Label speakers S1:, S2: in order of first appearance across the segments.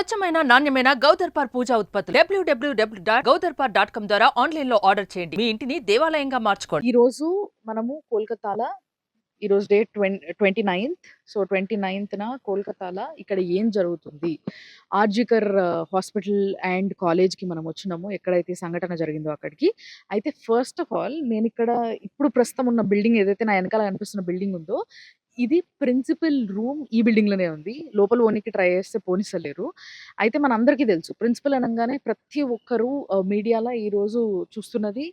S1: స్వచ్ఛమైన నాణ్యమైన గౌదర్పార్ పూజా ఉత్పత్తులు www.gaudarpar.com ద్వారా ఆన్లైన్ లో ఆర్డర్ చేయండి. మీ ఇంటిని దేవాలయంగా మార్చుకోండి.
S2: ఈ రోజు మనము కోల్కతాలో ఈరోజు డేట్ 29th. సో 29th కోల్కతాలో ఇక్కడ ఏం జరుగుతుంది, ఆర్జికర్ హాస్పిటల్ అండ్ కాలేజ్కి మనం వచ్చినాము, ఎక్కడైతే సంఘటన జరిగిందో అక్కడికి. అయితే ఫస్ట్ ఆఫ్ ఆల్ నేను ఇక్కడ ఇప్పుడు ప్రస్తుతం ఉన్న బిల్డింగ్ ఏదైతే నా వెనకాల కనిపిస్తున్న బిల్డింగ్ ఉందో ఇది ప్రిన్సిపల్ రూమ్. ఈ బిల్డింగ్ లోనే ఉంది. లోపల ఓనికి ట్రై చేస్తే పోనిస్తలేరు. అయితే మనందరికీ తెలుసు ప్రిన్సిపల్ అనగానే ప్రతి ఒక్కరు మీడియాలో ఈ రోజు చూస్తున్నది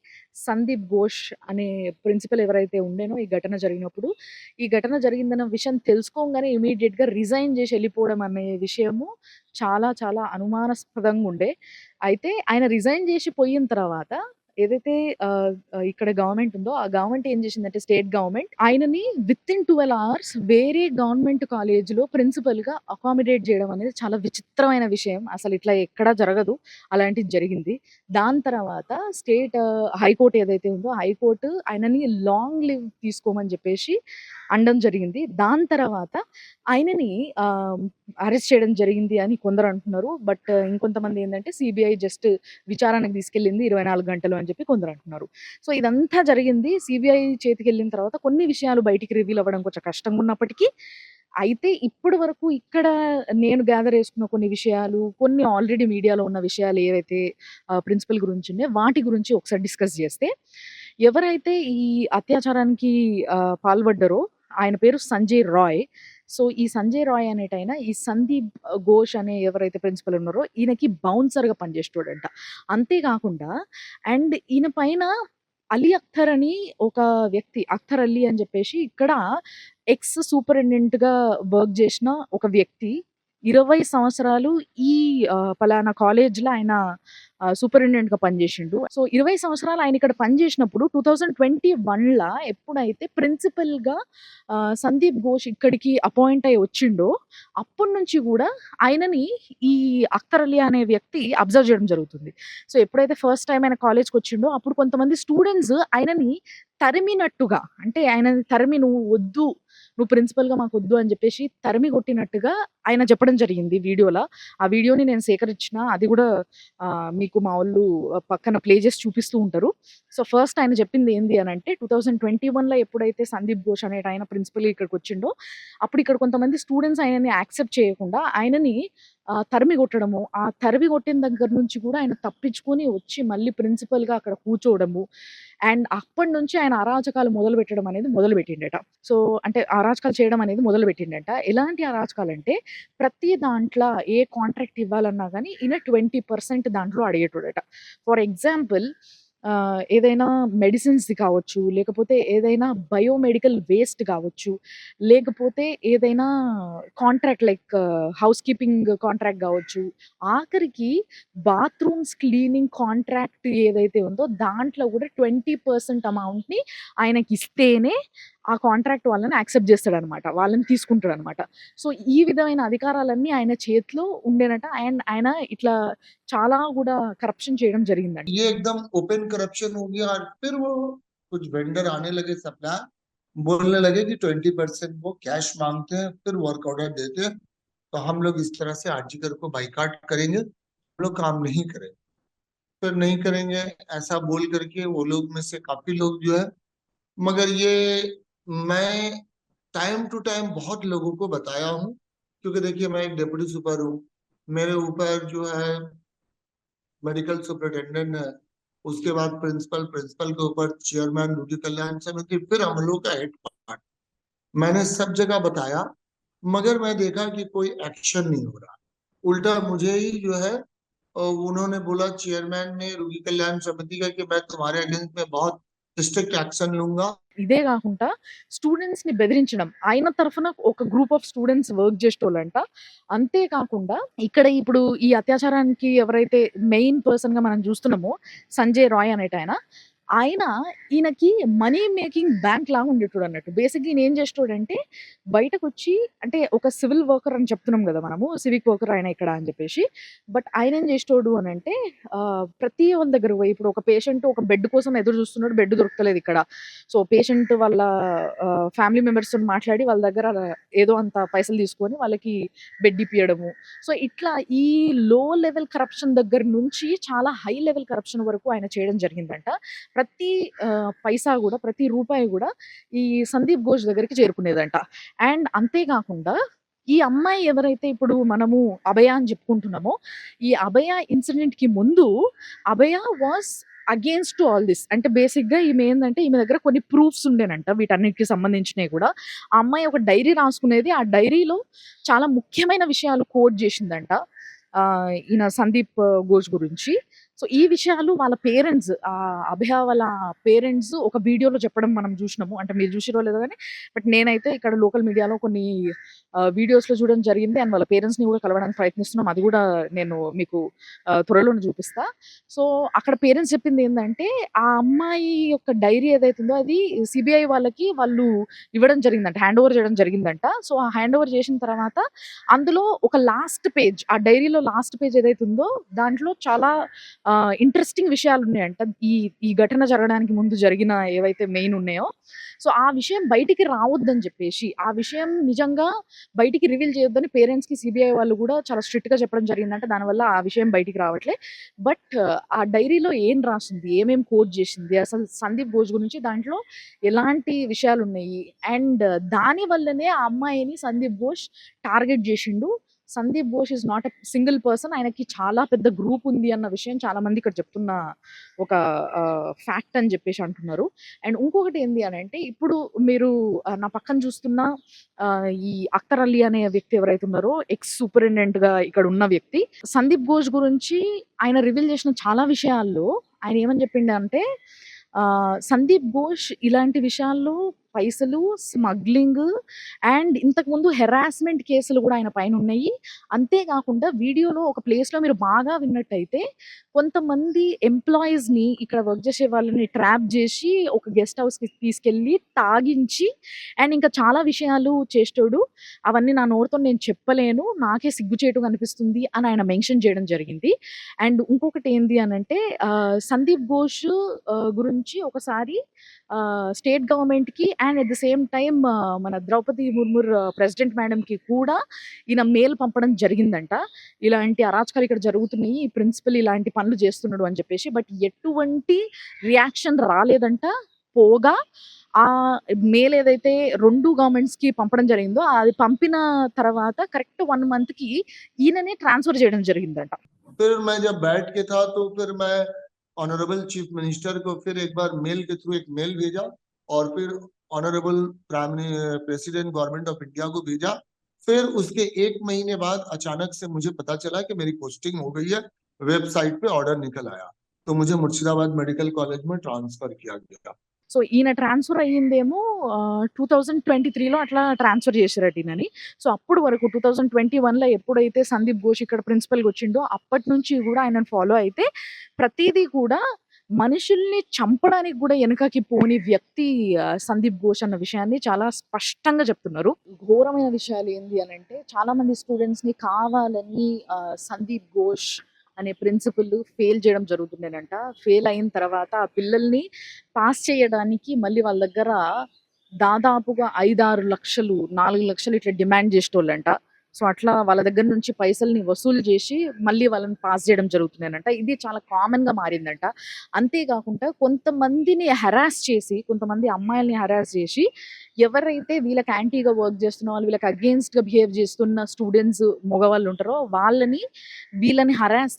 S2: సందీప్ ఘోష్ అనే ప్రిన్సిపల్ ఎవరైతే ఉండేనో ఈ ఘటన జరిగినప్పుడు. ఈ ఘటన జరిగిందన్న విషయం తెలుసుకోగానే ఇమీడియట్ గా రిజైన్ చేసి వెళ్ళిపోవడం అనే విషయము చాలా చాలా అనుమానాస్పదంగా ఉండే. అయితే ఆయన రిజైన్ చేసి పోయిన తర్వాత ఏదైతే ఇక్కడ గవర్నమెంట్ ఉందో ఆ గవర్నమెంట్ ఏం చేసిందంటే స్టేట్ గవర్నమెంట్ ఆయనని విత్ ఇన్ 12 hours వేరే గవర్నమెంట్ కాలేజ్ లో ప్రిన్సిపల్ గా అకామిడేట్ చేయడం అనేది చాలా విచిత్రమైన విషయం. అసలు ఇట్లా ఎక్కడా జరగదు, అలాంటిది జరిగింది. దాని తర్వాత స్టేట్ హైకోర్టు ఏదైతే ఉందో హైకోర్టు ఆయనని లాంగ్ లివ్ తీసుకోమని చెప్పేసి అనడం జరిగింది. దాని తర్వాత ఆయనని అరెస్ట్ చేయడం జరిగింది అని కొందరు అంటున్నారు. బట్ ఇంకొంతమంది ఏంటంటే సిబిఐ జస్ట్ విచారణకు తీసుకెళ్ళింది 24 గంటలు అని చెప్పి కొందరు అంటున్నారు. సో ఇదంతా జరిగింది సిబిఐ చేతికి వెళ్ళిన తర్వాత కొన్ని విషయాలు బయటికి రివీల్ అవ్వడం కొంచెం కష్టంగా ఉన్నప్పటికీ, అయితే ఇప్పటి వరకు ఇక్కడ నేను గ్యాదర్ చేసుకున్న కొన్ని విషయాలు, కొన్ని ఆల్రెడీ మీడియాలో ఉన్న విషయాలు ఏవైతే ప్రిన్సిపల్ గురించి ఉన్నాయో వాటి గురించి ఒకసారి డిస్కస్ చేస్తే, ఎవరైతే ఈ అత్యాచారానికి పాల్పడ్డారో ఆయన పేరు సంజయ్ రాయ్. సో ఈ సంజయ్ రాయ్ అనేటైనా ఈ సందీప్ ఘోష్ అనే ఎవరైతే ప్రిన్సిపల్ ఉన్నారో ఈయనకి బౌన్సర్ గా పనిచేస్తాడంట. అంతేకాకుండా అండ్ ఈయన పైన అలీ అఖ్తర్ అని ఒక వ్యక్తి, అఖ్తర్ అలీ అని చెప్పేసి ఇక్కడ ఎక్స్ సూపరింటెండెంట్ గా వర్క్ చేసిన ఒక వ్యక్తి 20 సంవత్సరాలు ఈ పలానా కాలేజ్ లో ఆయన సూపరింటెండెంట్ గా పనిచేసిండు. సో 20 సంవత్సరాలు ఆయన ఇక్కడ పనిచేసినప్పుడు 2021 లా ఎప్పుడైతే ప్రిన్సిపల్ గా సందీప్ ఘోష్ ఇక్కడికి అపాయింట్ అయ్యి వచ్చిండో అప్పటి నుంచి కూడా ఆయనని ఈ అఖ్తర్ అలీ అనే వ్యక్తి అబ్జర్వ్ చేయడం జరుగుతుంది. సో ఎప్పుడైతే ఫస్ట్ టైం ఆయన కాలేజ్కి వచ్చిండో అప్పుడు కొంతమంది స్టూడెంట్స్ ఆయనని తరిమినట్టుగా, అంటే ఆయనని తరిమి నువ్వు వద్దు, నువ్వు ప్రిన్సిపల్ గా మాకు వద్దు అని చెప్పేసి తరిమి కొట్టినట్టుగా ఆయన చెప్పడం జరిగింది వీడియోలో. ఆ వీడియోని నేను సేకరించిన, అది కూడా మీకు మా వాళ్ళు పక్కన ప్లే చేసి చూపిస్తూ ఉంటారు. సో ఫస్ట్ ఆయన చెప్పింది ఏంది అని అంటే 2021 లో ఎప్పుడైతే సందీప్ ఘోష్ అనేట ఆయన ప్రిన్సిపల్ ఇక్కడికి వచ్చిండో అప్పుడు ఇక్కడ కొంతమంది స్టూడెంట్స్ ఆయనని యాక్సెప్ట్ చేయకుండా ఆయనని తరిమి కొట్టడము, ఆ తరిమి కొట్టిన దగ్గర నుంచి కూడా ఆయన తప్పించుకొని వచ్చి మళ్ళీ ప్రిన్సిపల్ గా అక్కడ కూర్చోవడము, అండ్ అప్పటి నుంచి ఆయన అరాచకాలు మొదలు పెట్టడం అనేది మొదలు పెట్టిండట. సో అంటే అరాచకాలు చేయడం అనేది మొదలు పెట్టిండట. ఎలాంటి అరాచకాలు అంటే ప్రతి దాంట్లో ఏ కాంట్రాక్ట్ ఇవ్వాలన్నా కానీ ఈయన 20% దాంట్లో అడిగేటోడట. ఫర్ ఎగ్జాంపుల్ ఏదైనా మెడిసిన్స్ది కావచ్చు, లేకపోతే ఏదైనా బయోమెడికల్ వేస్ట్ కావచ్చు, లేకపోతే ఏదైనా contract like house keeping contract కావచ్చు, ఆఖరికి బాత్రూమ్స్ క్లీనింగ్ కాంట్రాక్ట్ ఏదైతే ఉందో దాంట్లో కూడా 20% అమౌంట్ని ఆయనకి ఇస్తేనే ఆ కాంట్రాక్ట్ వాళ్ళని యాక్సెప్ట్ చేస్తాడనమాట, వాళ్ళని తీసుకుంటాడనమాట. సో ఈ విధమైన అధికారాలన్నీ ఆయన చేతిలో ఉండేనట. అండ్ ఆయన ఇట్లా చాలా కూడా కరప్షన్ చేయడం జరిగిందంట.
S3: ये एकदम ओपन करप्शन हो गया और फिर वो कुछ वेंडर आने लगे, सप्लायर बोलने लगे कि 20% वो कैश मांगते हैं, फिर वर्क ऑर्डर देते हैं, तो हम लोग इस तरह से आरजीकर को बाइकाट करेंगे, हम लोग काम नहीं करेंगे, फिर नहीं करेंगे ऐसा बोल करके वो लोग में से काफी लोग जो है, मगर ये मैं टाइम टू टाइम बहुत लोगों को बताया हूँ, क्योंकि देखिए मैं एक डिप्टी सुपर हूँ, मेरे ऊपर जो है मेडिकल सुपरिटेंडेंट है, उसके बाद प्रिंसिपल, प्रिंसिपल के ऊपर चेयरमैन ड्यूटी कल्याण समिति, फिर हम लोग का हेड पार्ट। मैंने सब जगह बताया, मगर मैं देखा कि कोई एक्शन नहीं हो रहा। उल्टा मुझे ही जो है उन्होंने बोला, चेयरमैन ने रोगी कल्याण समिति का, कि मैं तुम्हारे अगेंस्ट में बहुत स्ट्रिक्ट एक्शन लूंगा।
S2: ఇదే కాకుండా స్టూడెంట్స్ ని బెదిరించడం, ఆయన తరఫున ఒక గ్రూప్ ఆఫ్ స్టూడెంట్స్ వర్క్ చేసేటోళ్ళంట. అంతేకాకుండా ఇక్కడ ఇప్పుడు ఈ అత్యాచారానికి ఎవరైతే మెయిన్ పర్సన్ గా మనం చూస్తున్నామో సంజయ్ రాయ్ అనేట ఆయన ఈయనకి మనీ మేకింగ్ బ్యాంక్ లాగా ఉండేటోడు అన్నట్టు. బేసిక్‌గా ఈయన ఏం చేసేటోడంటే బయటకొచ్చి అంటే ఒక సివిల్ వర్కర్ అని చెప్తున్నాం గదా! మనము. సివిక్ వర్కర్ ఆయన ఇక్కడ అని చెప్పేసి. బట్ ఆయన ఏం చేసేటోడు అనంటే ప్రతి వాళ్ళ దగ్గరకి పోయి ఇప్పుడు ఒక పేషెంట్ ఒక బెడ్ కోసం ఎదురు చూస్తున్నాడు. బెడ్ దొరకలేదు ఇక్కడ. సో, పేషెంట్ వాళ్ళ ఫ్యామిలీ మెంబర్స్‌తోని మాట్లాడి వాళ్ళ దగ్గర ఏదో అంత పైసలు తీసుకొని వాళ్ళకి బెడ్ ఇప్పియడము. సో, ఇట్లా ఈ లో లెవెల్ కరప్షన్ దగ్గర నుంచి చాలా హై లెవెల్ కరప్షన్ వరకు ఆయన చేయడం జరిగిందంట. ప్రతి పైసా గూడా, ప్రతి రూపాయి గూడా ఈ సందీప్ ఘోష్ దగ్గరికి చేరుకునేదంట. అండ్ అంతే గాకుండా ఈ అమ్మాయి ఎవరైతే ఇప్పుడు మనము అభయ అని చెప్పుకుంటున్నామో, ఈ అభయ ఇన్సిడెంట్‌కి ముందు Abhaya was against to all this. అంటే బేసిక్‌గా ఈమె ఏందంటే ఈమె దగ్గర కొన్ని ప్రూఫ్స్ ఉండేనంట వీటన్నిటికి సంబంధించినయి గూడా. ఆ అమ్మాయి ఒక డైరీ రాసుకునేది. ఆ డైరీలో చాలా ముఖ్యమైన విషయాలు కోట్ చేసిందంట. ఈయన సందీప్ ఘోష్ గురించి. సో, ఈ విషయాలు వాళ్ళ పేరెంట్స్ అభయ వాళ్ళ పేరెంట్స్ ఒక వీడియోలో చెప్పడం మనం జూషినాము. అంటే మీరు జూషిర్రో లేదో గానీ, బట్ నేనైతే ఇక్కడ లోకల్ మీడియాలో కొన్ని వీడియోస్‌లో చూడడం జరిగింది. అండ్ వాళ్ళ పేరెంట్స్‌ని గూడా కలవడానికి ప్రయత్నిస్తున్నాం. అది గూడా నేను మీకు త్వరలోనే చూపిస్తా. సో, అక్కడ పేరెంట్స్ చెప్పిందేందంటే, ఆ అమ్మాయి యొక్క డైరీ ఏదైతుందో అది సీబీఐ వాళ్ళకి వాళ్ళు ఇవ్వడం జరిగిందంట. హ్యాండ్ ఓవర్ చేయడం జరిగిందంట. సో, ఆ హ్యాండ్ ఓవర్ చేసిన తర్వాత అందులో ఒక లాస్ట్ పేజ్ ఆ డైరీలో లాస్ట్ పేజ్ ఏదైతే ఉందో దాంట్లో చాలా ఇంట్రెస్టింగ్ విషయాలున్నాయంట. ఈ ఈ ఘటన జరగడానికి ముందు జరిగిన ఏవైతే మెయిన్ ఉన్నాయో, సో, ఆ విషయం బయటికి రావద్దని జెప్పేసి, ఆ విషయం నిజంగా బయటికి రివీల్ చేయొద్దని పేరెంట్స్‌కి సీబీఐ వాళ్ళు గూడా చాలా స్ట్రిక్ట్‌గా చెప్పడం జరిగిందంట. దానివల్ల ఆ విషయం బయటికి రావట్లే. బట్ ఆ డైరీలో ఏం రాసింది? ఏమేం కోట్ జేసింది? అసలు సందీప్ ఘోష్ గురించి దాంట్లో ఎలాంటి విషయాలున్నాయి? అండ్ దాని వల్లనే ఆ అమ్మాయిని సందీప్ ఘోష్ టార్గెట్ జేషిండు. Sandip Ghosh is not a single person. ఆయనకి చాలా పెద్ద గ్రూప్ ఉంది అన్న విషయం చాలా మంది ఇక్కడ చెప్తున్న ఒక ఫ్యాక్ట్ అని జెప్పేసి అంటున్నారు. అండ్ ఇంకొకటి ఏంది అనంటే ఇప్పుడు మీరు నా పక్కన చూస్తున్న ఈ అఖ్తర్ అలీ అనే వ్యక్తి ఎవరైతే ఉన్నారో ఎక్స్ సూపరింటెండెంట్‌గా ఇక్కడ ఉన్న వ్యక్తి. సందీప్ ఘోష్ గురించి ఆయన రివీల్ చేసిన చాలా విషయాల్లో ఆయన ఏమని చెప్పిండంటే సందీప్ ఘోష్ ఇలాంటి విషయాల్లో పైసలు, స్మగ్లింగ్ అండ్ ఇంతకుముందు హెరాస్మెంట్ కేసులు గూడా ఆయన పైనున్నయి. అంతే గాకుండా వీడియోలో ఒక ప్లేస్‌లో మీరు బాగా విన్నట్టయితే కొంతమంది ఎంప్లాయీస్‌ని ఇక్కడ వర్క్ చేసే వాళ్ళని ట్రాప్ జేసి ఒక గెస్ట్ హౌస్‌కి తీసుకెళ్ళి తాగించి అండ్ ఇంకా చాలా విషయాలు చేసేటోడు. అవన్నీ నా నోటితో నేను చెప్పలేను. నాకే సిగ్గుచేటుగా అనిపిస్తుంది అని ఆయన మెన్షన్ చేయడం జరిగింది. అండ్ ఇంకొకటి ఏంది అనంటే సందీప్ ఘోష్ గురించి ఒకసారి స్టేట్ గవర్నమెంట్‌కి and at the same time మన ద్రౌపది ముర్ముర్ ప్రెసిడెంట్ మేడమ్‌కి కూడా ఈయన మెయిల్ పంపడం జరిగిందంట. ఇలాంటి అరాచకాలు ఇక్కడ జరుగుతున్నాయి. ఈ ప్రిన్సిపల్ ఇలాంటి పనులు చేస్తున్నాడు అని చెప్పేసి. బట్ ఎటువంటి రియాక్షన్ రాలేదంట. పోగా ఆ మెయిల్ ఏదైతే 2 గవర్నమెంట్స్‌కి పంపడం జరిగిందో అది పంపిన తర్వాత కరెక్ట్ 1 మంత్‌కి ఈయననే ట్రాన్స్‌ఫర్ చేయడం జరిగిందంట.
S3: फिर मैं जब बैठ के था तो फिर मैं ऑनरेबल चीफ मिनिस्टर को फिर एक बार मेल के थ्रू एक मेल भेजा और फिर honourable president government of India को भेजा। फिर उसके 1 महीने बाद अचानक से मुझे पता चला कि मेरी पोस्टिंग हो गई है। वेबसाइट पे ऑर्डर निकल आया तो मुझे मुर्शिदाबाद मेडिकल कॉलेज में ट्रांसफर किया गया।
S2: సో, ఈయన ట్రాన్స్‌ఫర్ అయ్యిందేమో 2023లో అట్లా ట్రాన్స్‌ఫర్ చేసిరట ఈయనని. సో, అప్పుడు వరకు 2021లో ఎప్పుడైతే సందీప్ ఘోష్ ఇక్కడ ప్రిన్సిపల్‌గా వచ్చిండో అప్పటి నుంచి గూడా ఆయనను ఫాలో అయితే ప్రతీదీ కూడా మనుషుల్ని చంపడానికి గూడా ఎనకకి పోని వ్యక్తి సందీప్ ఘోష్ అన్న విషయాన్ని చాలా స్పష్టంగా చెప్తున్నారు. ఘోరమైన విషయాలు ఏంది అనంటే చాలా మంది స్టూడెంట్స్‌ని కావాలని సందీప్ ఘోష్ అనే ప్రిన్సిపల్ ఫెయిల్ చేయడం జరుగుతుండేనంట. ఫెయిల్ అయిన తర్వాత ఆ పిల్లల్ని పాస్ చేయడానికి మళ్ళీ వాళ్ళ దగ్గర దాదాపుగా 5, 6 లక్షలు, 4 లక్షలు ఇట్లా డిమాండ్ చేసేటోళ్ళంట. సో, అట్లా వాళ్ళ దగ్గర నుంచి పైసల్ని వసూలు చేసి మళ్ళీ వాళ్ళని పాస్ చేయడం జరుగుతుండేనంట. ఇది చాలా కామన్‌గా మారిందంట. అంతే కాకుండా కొంతమందిని హెరాస్ చేసి, కొంతమంది అమ్మాయిల్ని హెరాస్ చేసి ఎవరైతే వీళ్ళకి యాంటీగా వర్క్ చేస్తున్న వాళ్ళు, వీళ్ళకి అగెయిన్స్ట్‌గా బిహేవ్ చేస్తున్న స్టూడెంట్స్ మగవాళ్ళు ఉంటారో వీళ్ళని హెరాస్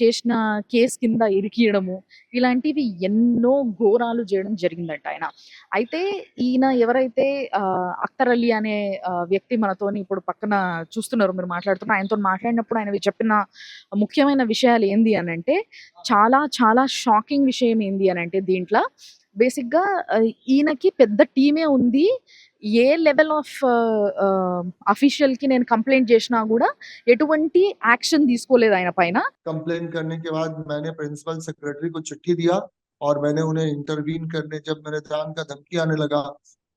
S2: చేసిన కేస్ కింద ఇరికియడము, ఇలాంటివి ఎన్నో ఘోరాలు చేయడం జరిగిందంట ఆయన. అయితే ఈయన ఎవరైతే అఖ్తర్ అలీ అనే వ్యక్తి మనతోని ఇప్పుడు పక్కన చూస్తున్నారు మీరు మాట్లాడుతున్నారు. ఆయనతోని మాట్లాడినప్పుడు ఆయన చెప్పిన ముఖ్యమైన విషయాలు ఏంది అనంటే చాలా చాలా షాకింగ్ విషయం ఏంది అనంటే దీంట్లో బేసిక్‌గా ఈయనకి పెద్ద టీమే ఉంది. ఏ లెవెల్ ఆఫ్ అఫీషియల్‌కి నేను కంప్లెయింట్ చేసినా గూడా ఎటువంటి యాక్షన్ తీసుకోలేదు ఆయన పైన.
S3: कंप्लेन करने के बाद मैंने प्रिंसिपल सेक्रेटरी को चिट्ठी दिया और मैंने उन्हें इंटरवीन करने, जब मेरे जान का धमकी आने लगा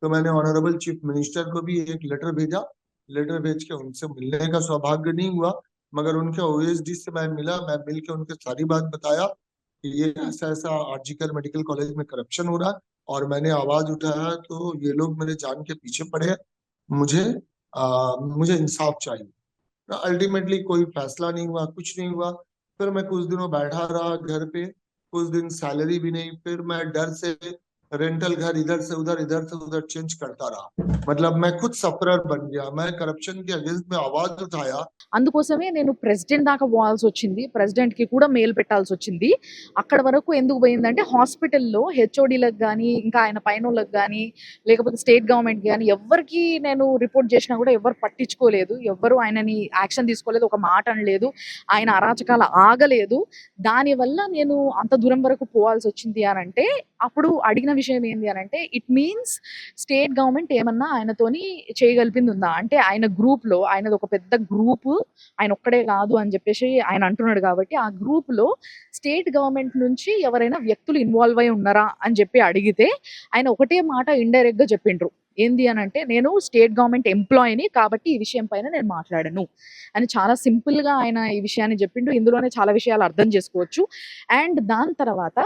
S3: तो मैंने ऑनरेबल चीफ मिनिस्टर को भी एक लेटर भेजा। लेटर भेज के उनसे मिलने का सौभाग्य नहीं हुआ, मगर उनके ओएसडी से मैं मिला। मैं मिल के उनके सारी बात बताया कि ये ऐसा ऐसा आरजीकर मेडिकल कॉलेज में करप्शन हो रहा है, और मैंने आवाज उठाया तो ये लोग मेरे जान के पीछे पड़े हैं। मुझे मुझे इंसाफ चाहिए। अल्टीमेटली कोई फैसला नहीं हुआ, कुछ नहीं हुआ। फिर मैं कुछ दिनों बैठा रहा घर पे, कुछ दिन सैलरी भी नहीं। फिर मैं डर से रेंटल घर इधर से उधर चेंज करता रहा। मतलब मैं खुद सफरर बन गया। मैं करप्शन के अगेंस्ट में आवाज उठाया।
S2: అందుకోసమే నేను ప్రెసిడెంట్ దాకా పోవాల్సి వచ్చింది. ప్రెసిడెంట్‌కి కూడా మెయిల్ పెట్టాల్సి వచ్చింది. అక్కడ వరకు ఎందుకు పోయిందంటే హాస్పిటల్‌లో హెచ్ఓడీలకు గాని, ఇంకా ఆయన పైనోళ్ళకి గాని, లేకపోతే స్టేట్ గవర్నమెంట్‌కి గాని ఎవ్వరికీ నేను రిపోర్ట్ చేసినా కూడా ఎవ్వరు పట్టించుకోలేదు. ఎవ్వరు ఆయనని యాక్షన్ తీసుకోలేదు. ఒక మాట అనలేదు. ఆయన అరాచకాలు ఆగలేదు. దానివల్ల నేను అంత దూరం వరకు పోవాల్సి వచ్చింది అనంటే, అప్పుడు అడిగిన విషయం ఏంది అనంటే, ఇట్ మీన్స్ స్టేట్ గవర్నమెంట్ ఏమన్నా ఆయనతోని చేయగలిపింది ఉందా? అంటే ఆయన గ్రూప్‌లో, ఆయనది ఒక పెద్ద గ్రూపు, ఆయన ఒక్కడే కాదు అని చెప్పేసి ఆయన అంటున్నాడు కాబట్టి, ఆ గ్రూప్‌లో స్టేట్ గవర్నమెంట్ నుంచి ఎవరైనా వ్యక్తులు ఇన్వాల్వ్ అయి ఉన్నారా అని చెప్పి అడిగితే, ఆయన ఒకటే మాట ఇండైరెక్ట్‌గా చెప్పిండ్రు. ఏంది అనంటే, నేను స్టేట్ గవర్నమెంట్ ఎంప్లాయీని కాబట్టి ఈ విషయం పైన నేను మాట్లాడను అని చాలా సింపుల్‌గా ఆయన ఈ విషయాన్ని చెప్పిండు. ఇందులోనే చాలా విషయాలు అర్థం చేసుకోవచ్చు. అండ్ దాని తర్వాత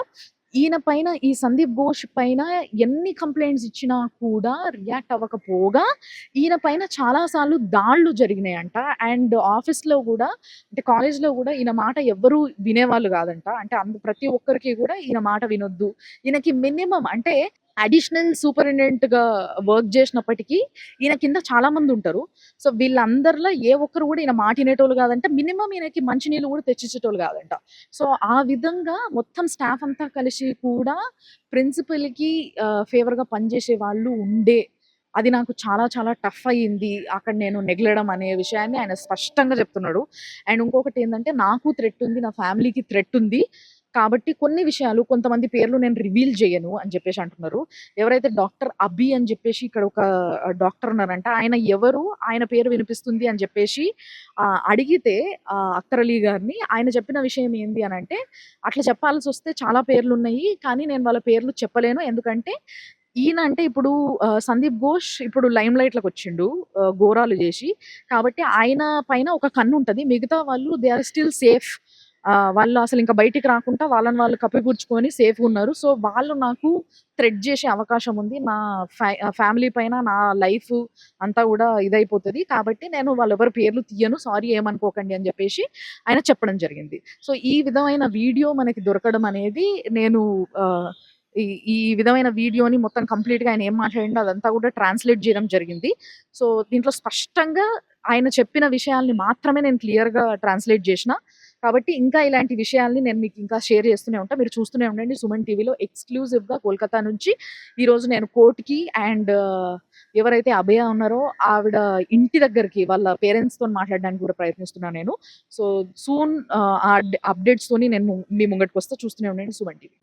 S2: ఈయన పైన, ఈ సందీప్ ఘోష్ పైన ఎన్ని కంప్లైంట్స్ ఇచ్చినా కూడా రియాక్ట్ అవ్వకపోగా ఈయన పైన చాలా సార్లు దాడులు జరిగినాయంట. అండ్ ఆఫీస్‌లో కూడా, అంటే కాలేజ్‌లో కూడా ఈయన మాట ఎవ్వరు వినేవాళ్ళు కాదంట. అంటే ప్రతి ఒక్కరికి కూడా ఈయన మాట వినొద్దు. ఈయనకి మినిమమ్ అంటే అడిషనల్ సూపరింటెండెంట్‌గా వర్క్ చేసినప్పటికీ ఈయన కింద చాలా మంది ఉంటారు. సో వీళ్ళందరిలో ఏ ఒక్కరు కూడా ఈయన మాట వినేటోళ్ళు కాదంట. మినిమమ్ ఈయనకి మంచినీళ్ళు కూడా తెచ్చిచ్చేటోళ్ళు కాదంట. సో ఆ విధంగా మొత్తం స్టాఫ్ అంతా కలిసి కూడా ప్రిన్సిపల్‌కి ఫేవర్‌గా పనిచేసే వాళ్ళు ఉండే. అది నాకు చాలా చాలా టఫ్ అయ్యింది. అక్కడ నేను నెగలడం అనే విషయాన్ని ఆయన స్పష్టంగా చెప్తున్నాడు. అండ్ ఇంకొకటి ఏందంటే, నాకు థ్రెట్ ఉంది. నా ఫ్యామిలీకి థ్రెట్ ఉంది. కాబట్టి కొన్ని విషయాలు, కొంతమంది పేర్లు నేను రివీల్ చేయను అని చెప్పేసి అంటున్నారు. ఎవరైతే డాక్టర్ అభి అని చెప్పేసి ఇక్కడ ఒక డాక్టర్ ఉన్నారంట. ఆయన ఎవరు? ఆయన పేరు వినిపిస్తుంది అని చెప్పేసి అడిగితే అఖ్తర్ అలీ గారిని, ఆయన చెప్పిన విషయం ఏంది అనంటే, అట్లా చెప్పాల్సొస్తే చాలా పేర్లున్నాయి. కానీ నేను వాళ్ళ పేర్లు చెప్పలేను. ఎందుకంటే ఈయన అంటే ఇప్పుడు సందీప్ ఘోష్ ఇప్పుడు లైమ్ లైట్‌లోకి వచ్చిండు ఘోరాలు చేసి. కాబట్టి ఆయన పైన ఒక కన్ను ఉంటది. మిగతా వాళ్ళు దే ఆర్ స్టిల్ సేఫ్. వాళ్ళు అసలు ఇంకా బయటికి రాకుండా వాళ్ళని వాళ్ళు కప్పిపుచ్చుకొని సేఫ్‌గా ఉన్నారు. సో వాళ్ళు నాకు థ్రెట్ చేసే అవకాశం ఉంది. నా ఫ్యామిలీ పైన, నా లైఫ్ అంతా కూడా ఇదైపోతది. కాబట్టి నేను వాళ్ళెవరి పేర్లు తీయను. సారీ ఏమనుకోకండి అని చెప్పేసి ఆయన చెప్పడం జరిగింది. సో ఈ విధమైన వీడియో మనకి దొరకడం అనేది, నేను ఈ ఈ విధమైన వీడియోని మొత్తం కంప్లీట్‌గా ఆయన ఏం మాట్లాడిండో అదంతా కూడా ట్రాన్స్‌లేట్ చేయడం జరిగింది. సో దీంట్లో స్పష్టంగా ఆయన చెప్పిన విషయాల్ని మాత్రమే నేను క్లియర్‌గా ట్రాన్స్‌లేట్ చేసిన. కాబట్టి ఇంకా ఇలాంటి విషయాల్ని నేను మీకు ఇంకా షేర్ చేస్తూనే ఉంటా. మీరు చూస్తూనే ఉండండి సుమన్ టీవీలో. ఎక్స్‌క్లూజివ్‌గా కోల్‌కతా నుంచి ఈరోజు నేను కోర్ట్‌కి అండ్ ఎవరైతే అభయ ఉన్నారో ఆవిడ ఇంటి దగ్గరికి వాళ్ళ పేరెంట్స్‌తోని మాట్లాడడానికి కూడా ప్రయత్నిస్తున్నా నేను. సో సూన్ ఆ అప్డేట్స్‌తోని నేను మీ ముంగటికొస్తా. చూస్తూనే ఉండండి సుమన్ టీవీ.